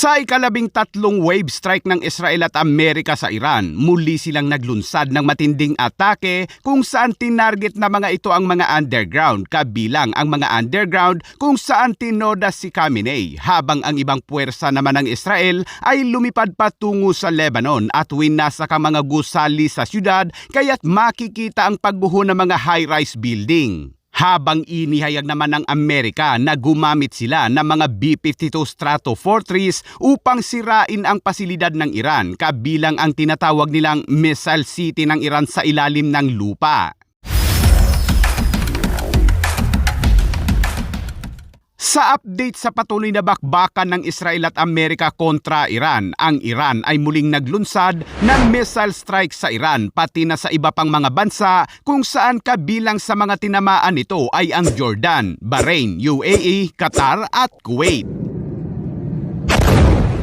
Sa ikalabing-tatlong wave strike ng Israel at Amerika sa Iran, muli silang naglunsad ng matinding atake kung saan tinarget na mga ito ang mga underground, kabilang ang mga underground kung saan tinoda si Khamenei, habang ang ibang puwersa naman ng Israel ay lumipad patungo sa Lebanon at winasak ang mga gusali sa syudad kaya't makikita ang pagbuho ng mga high-rise building. Habang inihayag naman ng Amerika na gumamit sila ng mga B-52 Stratofortress upang sirain ang pasilidad ng Iran, kabilang ang tinatawag nilang Missile City ng Iran sa ilalim ng lupa. Sa update sa patuloy na bakbakan ng Israel at Amerika kontra Iran, ang Iran ay muling naglunsad ng missile strike sa Iran pati na sa iba pang mga bansa kung saan kabilang sa mga tinamaan nito ay ang Jordan, Bahrain, UAE, Qatar at Kuwait.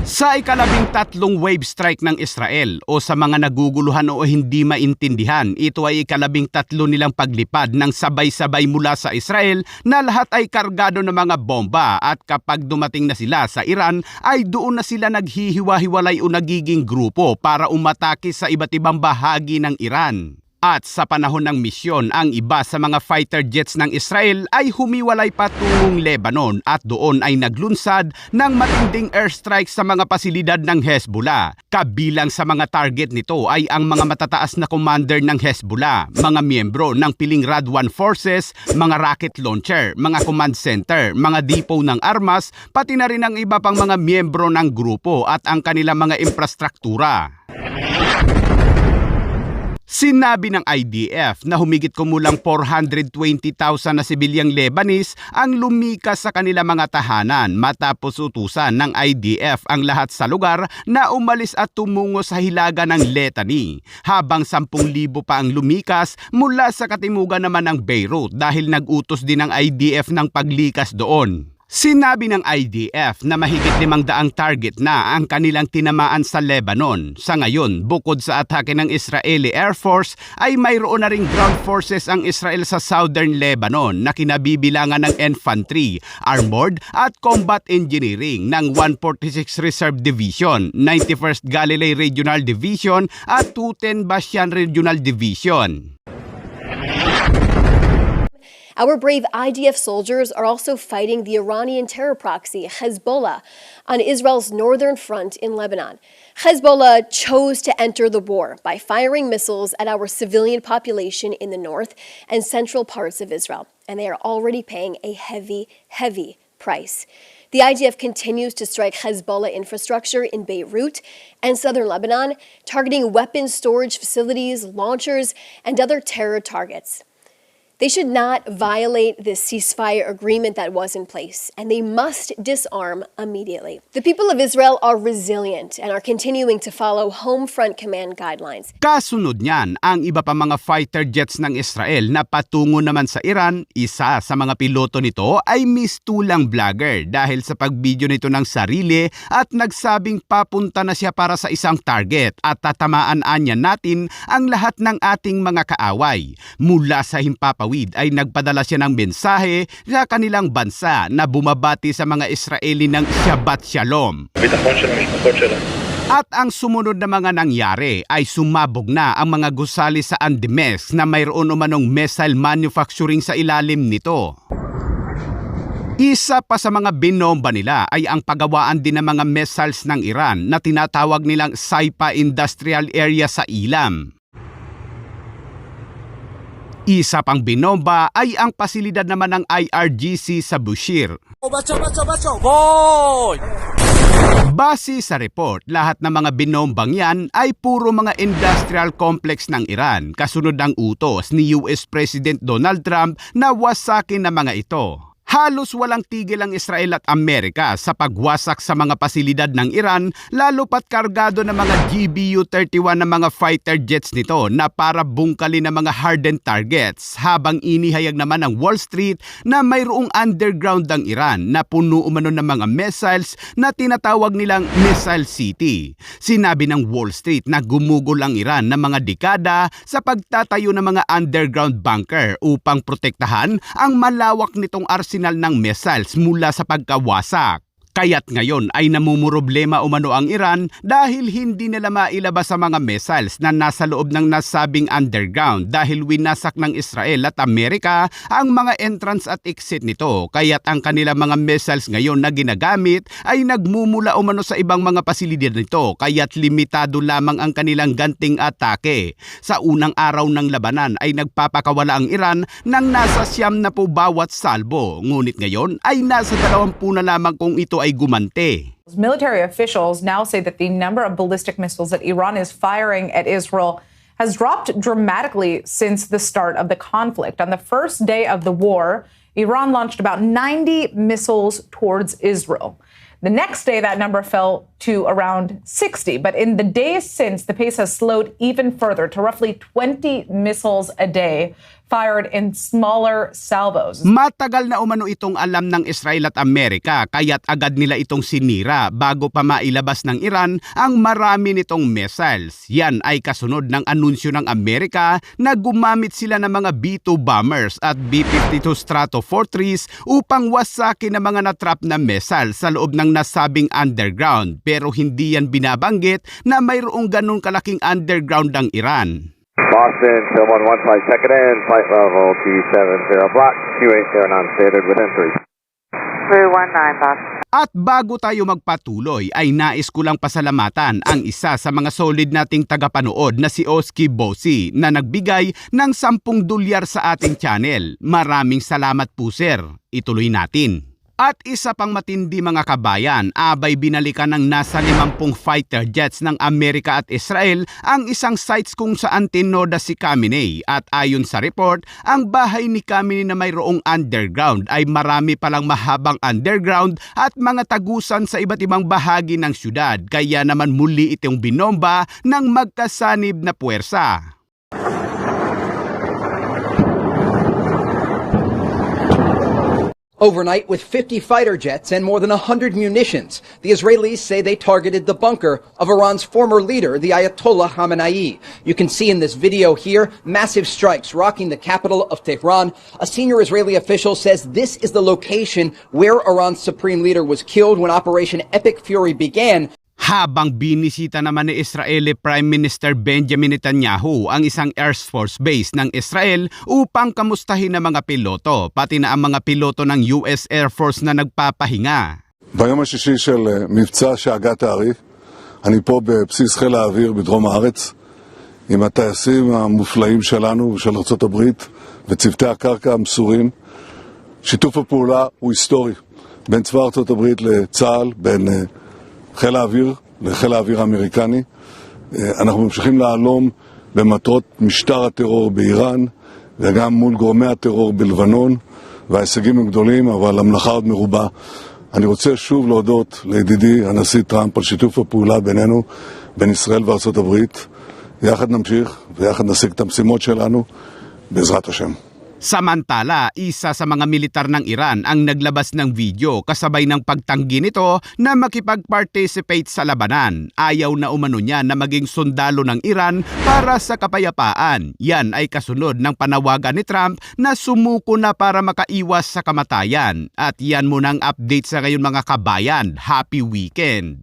Sa ikalabing-tatlong wave strike ng Israel o sa mga naguguluhan o hindi maintindihan, ito ay ikalabing-tatlo nilang paglipad ng sabay-sabay mula sa Israel na lahat ay kargado ng mga bomba at kapag dumating na sila sa Iran ay doon na sila naghihiwa-hiwalay o nagiging grupo para umatake sa iba't ibang bahagi ng Iran. At sa panahon ng misyon, ang iba sa mga fighter jets ng Israel ay humiwalay patungong Lebanon at doon ay naglunsad ng matinding airstrike sa mga pasilidad ng Hezbollah. Kabilang sa mga target nito ay ang mga matataas na commander ng Hezbollah, mga miyembro ng piling Radwan Forces, mga rocket launcher, mga command center, mga depot ng armas, pati na rin ang iba pang mga miyembro ng grupo at ang kanilang mga infrastruktura. Sinabi ng IDF na humigit kumulang 420,000 na sibilyang Lebanese ang lumikas sa kanilang mga tahanan matapos utusan ng IDF ang lahat sa lugar na umalis at tumungo sa hilaga ng Litani, habang 10,000 pa ang lumikas mula sa katimugan naman ng Beirut dahil nag-utos din ng IDF ng paglikas doon. Sinabi ng IDF na mahigit 500 target na ang kanilang tinamaan sa Lebanon. Sa ngayon, bukod sa atake ng Israeli Air Force, ay mayroon na ring ground forces ang Israel sa Southern Lebanon na kinabibilangan ng infantry, armored at combat engineering ng 146 Reserve Division, 91st Galilee Regional Division at 210 Basyan Regional Division. Our brave IDF soldiers are also fighting the Iranian terror proxy, Hezbollah, on Israel's northern front in Lebanon. Hezbollah chose to enter the war by firing missiles at our civilian population in the north and central parts of Israel, and they are already paying a heavy, heavy price. The IDF continues to strike Hezbollah infrastructure in Beirut and southern Lebanon, targeting weapons storage facilities, launchers, and other terror targets. They should not violate this ceasefire agreement that was in place, and they must disarm immediately. The people of Israel are resilient and are continuing to follow home front command guidelines. Kasunod niyan, ang iba pa mga fighter jets ng Israel na patungo naman sa Iran. Isa sa mga piloto nito ay mistulang vlogger dahil sa pagbidyo nito ng sarili at nagsabing papunta na siya para sa isang target at tatamaan niya natin ang lahat ng ating mga kaaway. Mula sa himpapawid ay nagpadala siya ng mensahe sa kanilang bansa na bumabati sa mga Israeli ng Shabbat Shalom. At ang sumunod na mga nangyari ay sumabog na ang mga gusali sa Andemes na mayroon umanong missile manufacturing sa ilalim nito. Isa pa sa mga binomba nila ay ang paggawaan din ng mga missiles ng Iran na tinatawag nilang Saipa Industrial Area sa Ilam. Isa pang binomba ay ang pasilidad naman ng IRGC sa Bushehr. Base sa report, lahat ng mga binombang yan ay puro mga industrial complex ng Iran, kasunod ng utos ni US President Donald Trump na wasakin ng mga ito. Halos walang tigil ang Israel at Amerika sa pagwasak sa mga pasilidad ng Iran, lalo pat kargado ng mga GBU-31 na mga fighter jets nito na para bungkalin ng mga hardened targets, habang inihayag naman ng Wall Street na mayroong underground ang Iran na puno umano ng mga missiles na tinatawag nilang Missile City. Sinabi ng Wall Street na gumugol ang Iran ng mga dekada sa pagtatayo ng mga underground bunker upang protektahan ang malawak nitong arsenal ng missiles mula sa pagkawasak. Kaya't ngayon ay namumroblema umano ang Iran dahil hindi nila mailabas sa mga missiles na nasa loob ng nasabing underground dahil winasak ng Israel at Amerika ang mga entrance at exit nito. Kaya't ang kanilang mga missiles ngayon na ginagamit ay nagmumula umano sa ibang mga pasilidad nito, kaya't limitado lamang ang kanilang ganting atake. Sa unang araw ng labanan ay nagpapakawala ang Iran ng nasa 90 bawat salbo, ngunit ngayon ay nasa 20 na lamang kung ito ay gumante. Military officials now say that the number of ballistic missiles that Iran is firing at Israel has dropped dramatically since the start of the conflict. On the first day of the war, Iran launched about 90 missiles towards Israel. The next day, that number fell to around 60. But in the days since, the pace has slowed even further to roughly 20 missiles a day fired in smaller salvos. Matagal na umano itong alam ng Israel at Amerika, kaya't agad nila itong sinira bago pa mailabas ng Iran ang marami nitong missiles. Yan ay kasunod ng anunsyo ng Amerika na gumamit sila ng mga B-2 bombers at B-52 Stratofortress upang wasakin ang mga natrap na missile sa loob ng nasabing underground. Pero hindi yan binabanggit na mayroong ganun kalaking underground ang Iran. Boston, film 115, second in, flight level T70 block, Q809 standard within 3. 319, Boston. At bago tayo magpatuloy ay nais ko lang pasalamatan ang isa sa mga solid nating tagapanood na si Oski Bosi na nagbigay ng $10 sa ating channel. Maraming salamat po sir. Ituloy natin. At isa pang matindi mga kabayan, abay binalikan ng nasa 50 fighter jets ng Amerika at Israel ang isang sites kung saan tinoda si Khamenei. At ayon sa report, ang bahay ni Khamenei na mayroong underground ay marami palang mahabang underground at mga tagusan sa iba't ibang bahagi ng syudad. Kaya naman muli itong binomba ng magkasanib na puwersa. Overnight, with 50 fighter jets and more than 100 munitions, the Israelis say they targeted the bunker of Iran's former leader, the Ayatollah Khamenei. You can see in this video here massive strikes rocking the capital of Tehran. A senior Israeli official says this is the location where Iran's supreme leader was killed when Operation Epic Fury began. Habang binisita naman ni Israeli Prime Minister Benjamin Netanyahu ang isang Air Force base ng Israel upang kamustahin ang mga piloto, pati na ang mga piloto ng US Air Force na nagpapahinga. ביום השישי של מבצע שאגה תעריף, אני פה בבסיס חיל האוויר בדרום הארץ, עם הטייסים המופלאים שלנו ושל ארצות הברית וצוותי הקרקע המסורים. שיתוף הפעולה הוא היסטורי בין צבא ארצות הברית לצה"ל, בין חיל האוויר לחיל האוויר האמריקני. אנחנו ממשיכים להלום במטרות משטר הטרור באיראן וגם מול גורמי הטרור בלבנון, וההישגים הם גדולים אבל המלאכה עוד מרובה. אני רוצה שוב להודות לידידי הנשיא טראמפ על שיתוף הפעולה בינינו, בין ישראל וארצות הברית. יחד נמשיך ויחד נשיג את המשימות שלנו בעזרת השם. Samantala, isa sa mga militar ng Iran ang naglabas ng video kasabay ng pagtanggi nito na makipag-participate sa labanan. Ayaw na umano niya na maging sundalo ng Iran para sa kapayapaan. Yan ay kasunod ng panawagan ni Trump na sumuko na para makaiwas sa kamatayan. At yan muna ang update sa ngayon mga kabayan. Happy weekend!